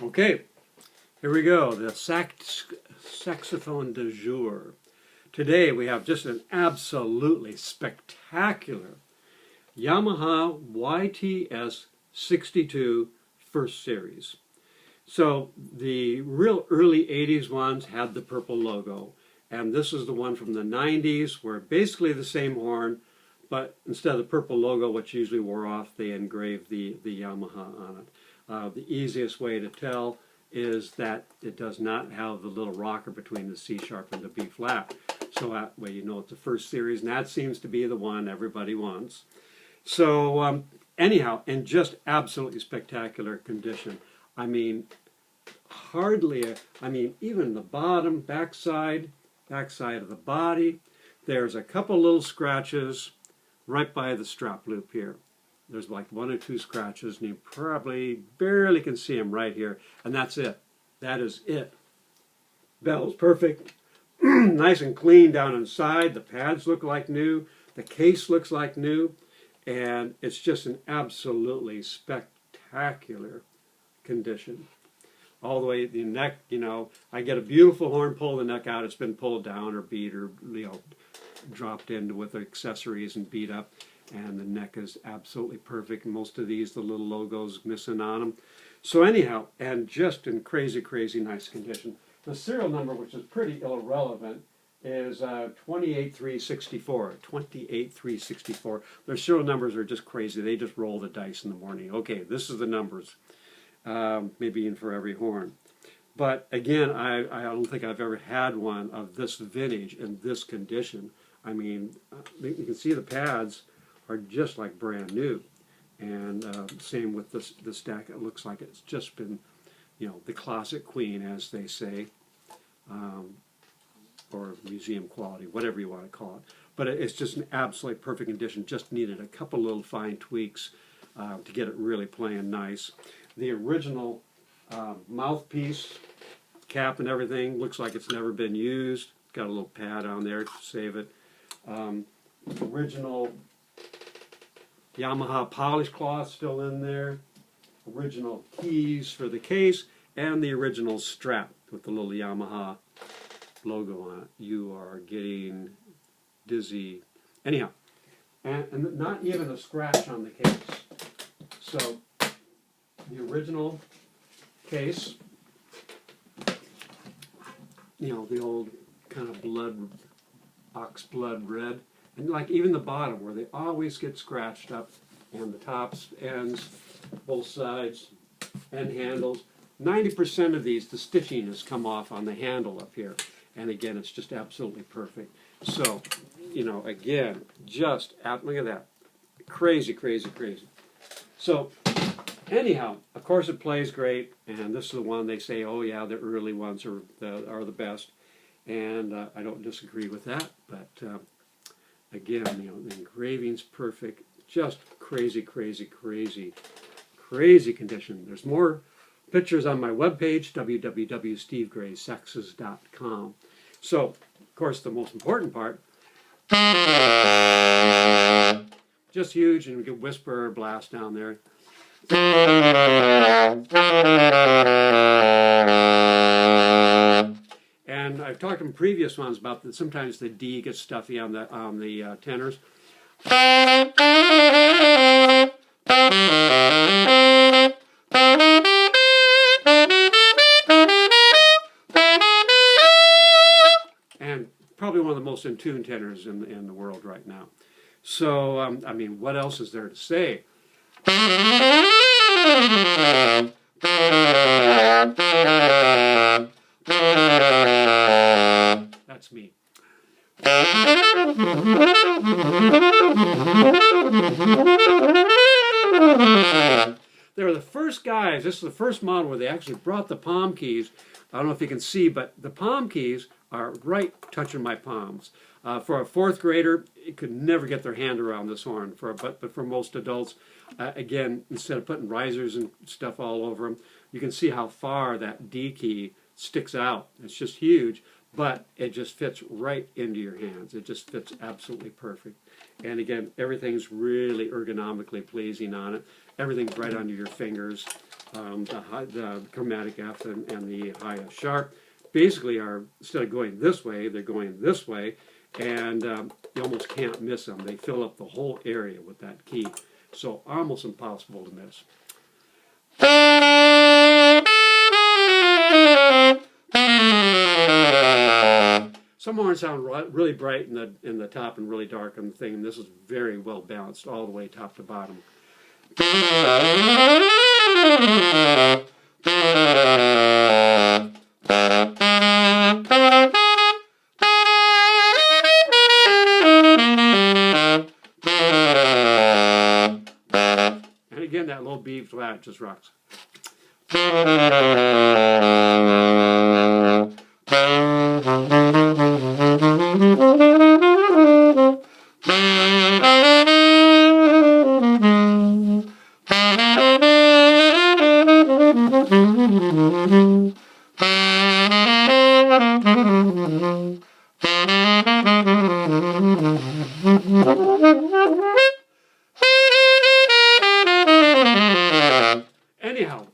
Okay, here we go, the saxophone du jour. Today we have just an absolutely spectacular Yamaha YTS-62 first series. So the real early 80s ones had the purple logo, and this is the one from the 90s where basically the same horn, but instead of the purple logo, which usually wore off, they engraved the Yamaha on it. The easiest way to tell is that it does not have the little rocker between the C sharp and the B flat. So that way you know it's the first series, and that seems to be the one everybody wants. So anyhow, in just absolutely spectacular condition. I mean, even the bottom, backside of the body, there's a couple little scratches right by the strap loop here. There's like one or two scratches, and you probably barely can see them right here, and that's it. That is it. Bell's perfect. Nice and clean down inside. The pads look like new. The case looks like new. And it's just an absolutely spectacular condition. All the way, the neck, I get a beautiful horn, pull the neck out. It's been pulled down or beat or, dropped into with accessories and beat up. And the neck is absolutely perfect. Most of these, the little logos missing on them. So anyhow, and just in crazy, crazy nice condition. The serial number, which is pretty irrelevant, is 28364. 28364. Their serial numbers are just crazy. They just roll the dice in the morning. Okay, this is the numbers. Maybe even for every horn. But again, I don't think I've ever had one of this vintage in this condition. I mean, you can see the pads are just like brand new, and same with the stack. It looks like it's just been, the classic queen, as they say, or museum quality, whatever you want to call it. But it's just an absolutely perfect condition. Just needed a couple little fine tweaks to get it really playing nice. The original mouthpiece, cap and everything, looks like it's never been used. Got a little pad on there to save it. Original Yamaha polish cloth still in there. Original keys for the case, and the original strap with the little Yamaha logo on it. You are getting dizzy. Anyhow, and not even a scratch on the case. So the original case, the old kind of ox blood red. And like even the bottom where they always get scratched up, and the tops, ends, both sides, and handles. 90% of these, the stitching has come off on the handle up here. And again, it's just absolutely perfect. So, again, just, look at that. Crazy, crazy, crazy. So, anyhow, of course it plays great. And this is the one they say, oh yeah, the early ones are the best. And I don't disagree with that, but again, the engraving's perfect. Just crazy, crazy, crazy, crazy condition. There's more pictures on my webpage, www.stevegraysaxes.com. So, of course, the most important part, just huge, and we can whisper or blast down there. And I've talked in previous ones about that sometimes the D gets stuffy on the tenors. And probably one of the most in tune tenors in the world right now. So, what else is there to say? That's me. They were the first guys, this is the first model where they actually brought the palm keys. I don't know if you can see, but the palm keys are right touching my palms. For a fourth grader, it could never get their hand around this horn. But for most adults, again, instead of putting risers and stuff all over them, you can see how far that D key sticks out. It's just huge, but it just fits right into your hands. It just fits absolutely perfect. And again, everything's really ergonomically pleasing on it. Everything's right under your fingers. the chromatic F and the high F sharp, basically are, instead of going this way, they're going this way, and you almost can't miss them. They fill up the whole area with that key, so almost impossible to miss. Some horns sound really bright in the top and really dark on the thing, and this is very well balanced all the way top to bottom. And again, that low B flat just rocks. Anyhow,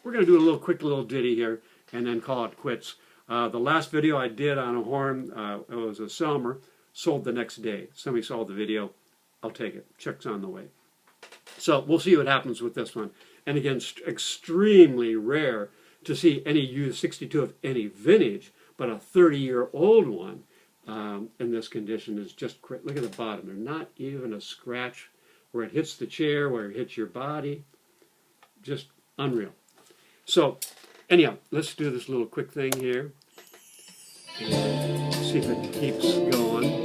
we're going to do a quick little ditty here and then call it quits. The last video I did on a horn, it was a Selmer, sold the next day. Somebody saw the video, I'll take it. Check's on the way. So we'll see what happens with this one. And again, extremely rare to see any U-62 of any vintage, but a 30-year-old one in this condition is just great. Look at the bottom. There's not even a scratch where it hits the chair, where it hits your body. Just unreal. So anyhow, let's do this little quick thing here and see if it keeps going.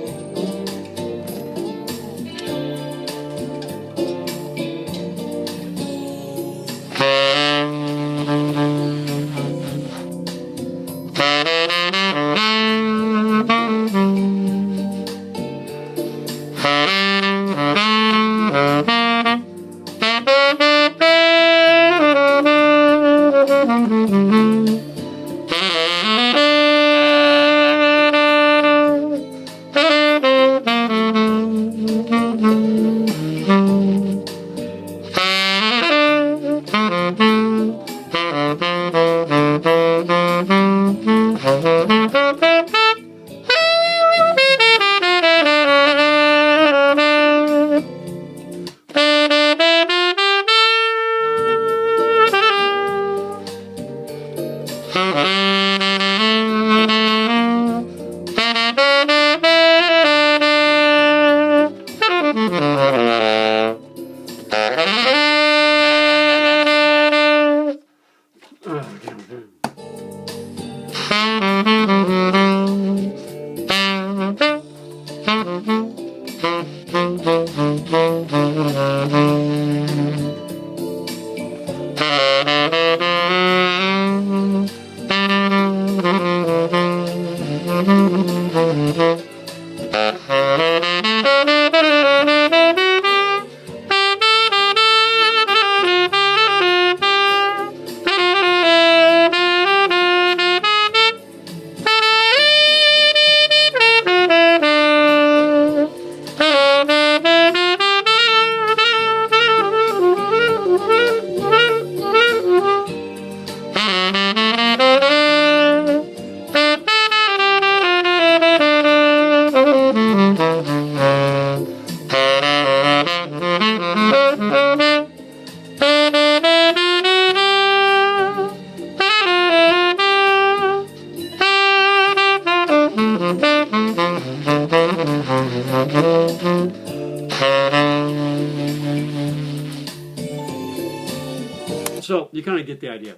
So you kind of get the idea.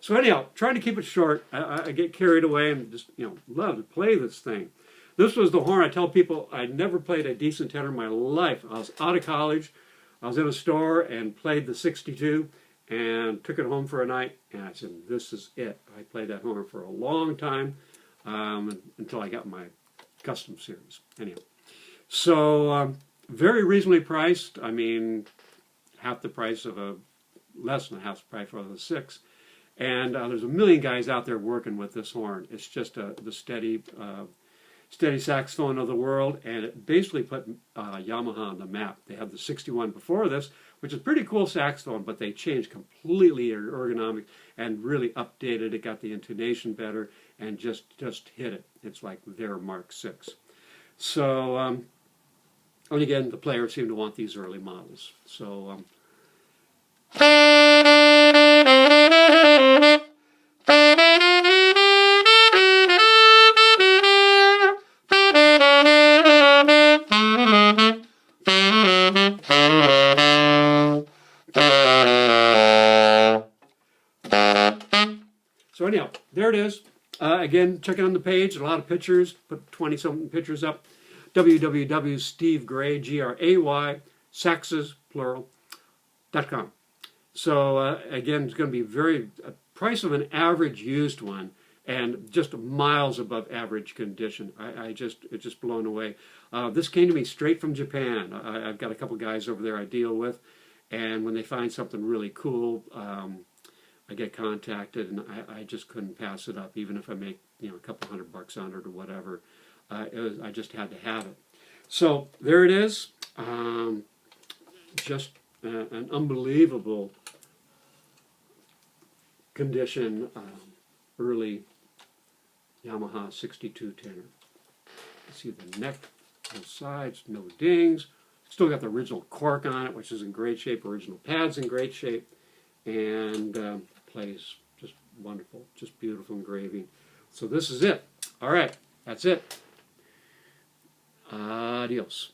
So anyhow, trying to keep it short, I get carried away and just, love to play this thing. This was the horn. I tell people I never played a decent tenor in my life. I was out of college. I was in a store and played the 62 and took it home for a night. And I said, this is it. I played that horn for a long time until I got my custom series. Anyhow, so very reasonably priced. I mean, half the price of less than half the price of a 6. And there's a million guys out there working with this horn. It's just the steady saxophone of the world, and it basically put Yamaha on the map. They had the 61 before this, which is a pretty cool saxophone, but they changed completely their ergonomics and really updated it, got the intonation better, and just hit it. It's like their Mark 6. So, and again, the players seem to want these early models. So, So anyhow, there it is. Again, check it on the page. A lot of pictures. Put 20-something pictures up. www.stevegray, Gray, saxes, plural.com. So again, it's going to be price of an average used one, and just miles above average condition. It's just blown away. This came to me straight from Japan. I've got a couple guys over there I deal with, and when they find something really cool, I get contacted, and I just couldn't pass it up, even if I make a couple $100 on it or whatever. I just had to have it. So there it is. Just an unbelievable condition, early Yamaha 62 tenor. You see the neck, no sides, no dings. Still got the original cork on it, which is in great shape. Original pads in great shape, and plays just wonderful, just beautiful engraving. So this is it. All right, that's it. Adios.